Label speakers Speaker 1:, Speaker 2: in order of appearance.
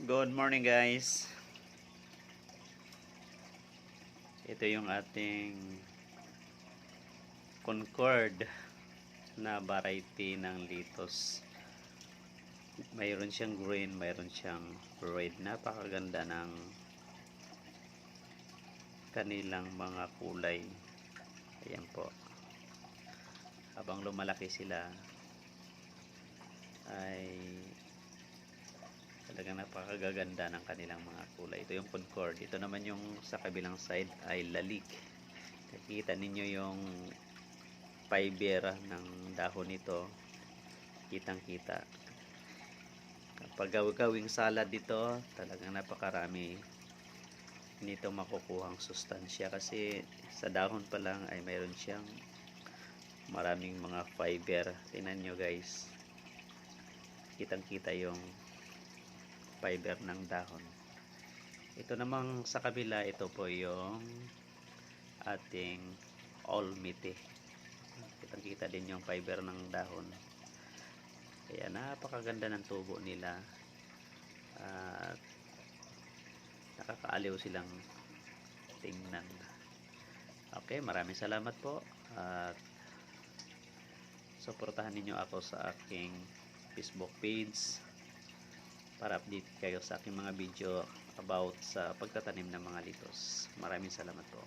Speaker 1: Good morning guys. Ito yung ating Concord na variety ng litos. Mayroon siyang green, mayroon siyang red. Napakaganda ng kanilang mga kulay. Ayan po. Habang lumalaki sila ay talagang napakagaganda ng kanilang mga kulay. Ito yung Concord. Ito naman yung sa kabilang side ay Lalik. Nakikita ninyo yung fiber ng dahon nito. Kitang kita. Kapag gawing salad dito, talagang napakarami nito makukuhang sustansya kasi sa dahon pa lang ay mayroon siyang maraming mga fiber. Tingnan nyo guys. Kitang kita yung fiber ng dahon. Ito namang sa kabila, ito po yung ating olmite. Kitang kita din yung fiber ng dahon. Kaya napakaganda ng tubo nila at nakakaaliw silang tingnan. Okay, maraming salamat po at suportahan ninyo ako sa aking Facebook page para update kayo sa aking mga video about sa pagtatanim ng mga litos. Maraming salamat po.